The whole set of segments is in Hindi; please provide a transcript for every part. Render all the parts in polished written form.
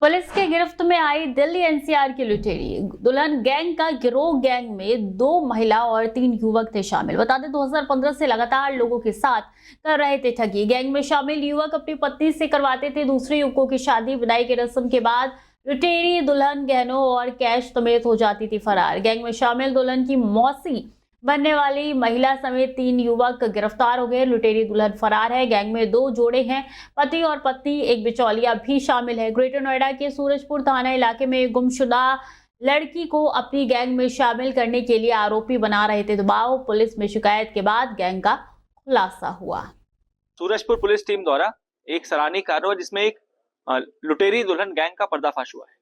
पुलिस के गिरफ्त में आई दिल्ली एनसीआर की लुटेरी दुल्हन गैंग का गिरोह। गैंग में 2 महिला और 3 युवक थे शामिल। बता दें 2015 से लगातार लोगों के साथ कर रहे थे ठगी। गैंग में शामिल युवक अपनी पत्नी से करवाते थे दूसरे युवकों की शादी। विदाई की रस्म के बाद लुटेरी दुल्हन गहनों और कैश समेत हो जाती थी फरार। गैंग में शामिल दुल्हन की मौसी बनने वाली महिला समेत 3 युवक गिरफ्तार हो गए। लुटेरी दुल्हन फरार है। गैंग में 2 जोड़े हैं, पति और पत्नी, एक बिचौलिया भी शामिल है। ग्रेटर नोएडा के सूरजपुर थाना इलाके में गुमशुदा लड़की को अपनी गैंग में शामिल करने के लिए आरोपी बना रहे थे दबाव। पुलिस में शिकायत के बाद गैंग का खुलासा हुआ। सूरजपुर पुलिस टीम द्वारा एक सराहनीय कार्य हुआ जिसमें एक लुटेरी दुल्हन गैंग का पर्दाफाश हुआ है।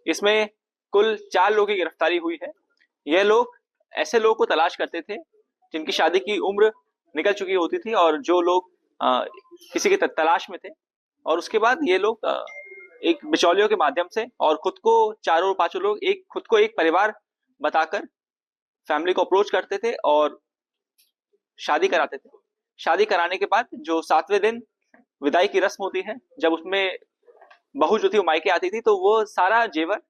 इसमें कुल 4 लोगों की गिरफ्तारी हुई है। यह लोग ऐसे लोगों को तलाश करते थे जिनकी शादी की उम्र निकल चुकी होती थी और जो लोग किसी के तलाश में थे, और उसके बाद ये लोग एक बिचौलियों के माध्यम से और खुद को 4-5 लोग खुद को एक परिवार बताकर फैमिली को अप्रोच करते थे और शादी कराते थे। शादी कराने के बाद जो 7वें दिन विदाई की रस्म होती है, जब उसमें बहू जो थी वो मायके आती थी तो वो सारा जेवर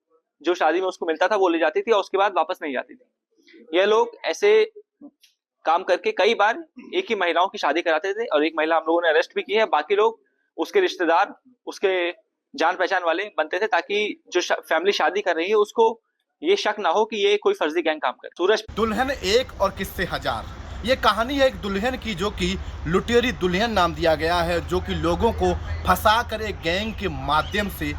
जो शादी में उसको मिलता था वो ले जाती थी और उसके बाद वापस नहीं जाती थी। ये लोग ऐसे काम करके कई बार एक ही महिलाओं की शादी कराते थे और एक महिला हम लोगों ने अरेस्ट भी की है। बाकी लोग उसके रिश्तेदार, उसके जान पहचान वाले बनते थे ताकि जो फैमिली शादी कर रही है उसको ये शक ना हो कि ये कोई फर्जी गैंग काम करे। सूरज दुल्हन एक और किस्से हजार, ये कहानी है एक दुल्हन की जो कि लुटेरी दुल्हन नाम दिया गया है, जो कि लोगों को फंसा कर एक गैंग के माध्यम से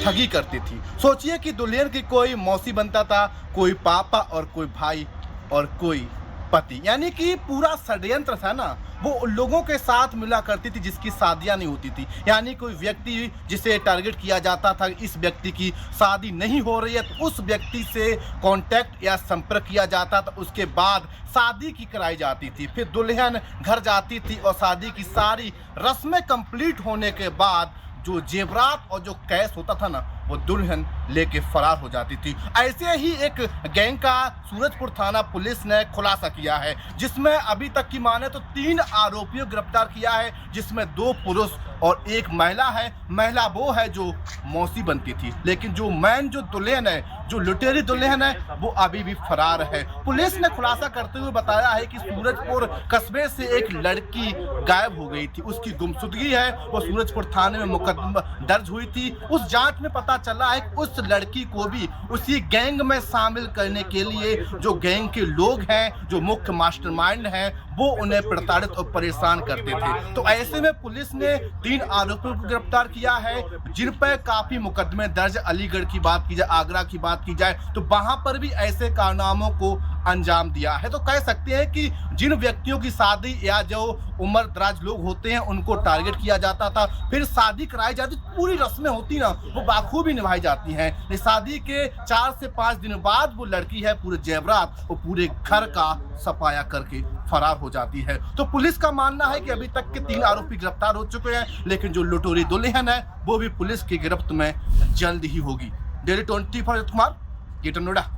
ठगी करती थी। सोचिए कि दुल्हन की कोई मौसी बनता था, कोई पापा और कोई भाई और कोई पति, यानी कि पूरा षड्यंत्र था ना, वो लोगों के साथ मिला करती थी जिसकी शादियां नहीं होती थी। यानी कोई व्यक्ति जिसे टारगेट किया जाता था, इस व्यक्ति की शादी नहीं हो रही है तो उस व्यक्ति से कांटेक्ट या संपर्क किया जाता था। उसके बाद शादी की कराई जाती थी। फिर दुल्हन घर जाती थी और शादी की सारी रस्में कंप्लीट होने के बाद जो जेवरात और जो कैश होता था ना, वो दुल्हन लेके फरार हो जाती थी। ऐसे ही एक गैंग का सूरजपुर थाना पुलिस ने खुलासा किया है, जिसमें अभी तक की माने तो 3 आरोपियों गिरफ्तार किया है, जिसमें 2 पुरुष और 1 महिला है। महिला वो है जो मौसी बनती थी, लेकिन जो जो दुल्हन है, जो लुटेरी दुल्हन है, वो अभी भी फरार है। पुलिस ने खुलासा करते हुए बताया है कि सूरजपुर कस्बे से एक लड़की गायब हो गई थी, उसकी गुमशुदगी है। वो सूरजपुर थाने में मुकदमा दर्ज हुई थी। उस जांच में पता चला है कि उस लड़की को भी उसी गैंग में शामिल करने के लिए जो गैंग के लोग हैं, जो मुख्य मास्टरमाइंड हैं, वो उन्हें प्रताड़ित और परेशान करते थे। तो ऐसे में पुलिस ने 3 आरोपियों को गिरफ्तार किया है, जिन पर काफी मुकदमे दर्ज। अलीगढ़ की बात की जाए, आगरा की बात की जाए तो वहां पर भी ऐसे कारनामों को अंजाम दिया है। तो कह सकते हैं कि जिन व्यक्तियों की शादी या जो उम्र दराज लोग होते हैं उनको टारगेट किया जाता था, फिर शादी कराई जाती, पूरी रस्में होती ना वो बाखूबी निभाई जाती हैं। शादी के 4 से 5 दिन बाद वो लड़की है पूरे जेवरात और पूरे घर का सफाया करके फरार हो जाती है। तो पुलिस का मानना है कि अभी तक के 3 आरोपी गिरफ्तार हो चुके हैं, लेकिन जो लुटेरी दुल्हन है वो भी पुलिस की गिरफ्त में जल्द ही होगी। Daily 24 Kumar, greater Noida.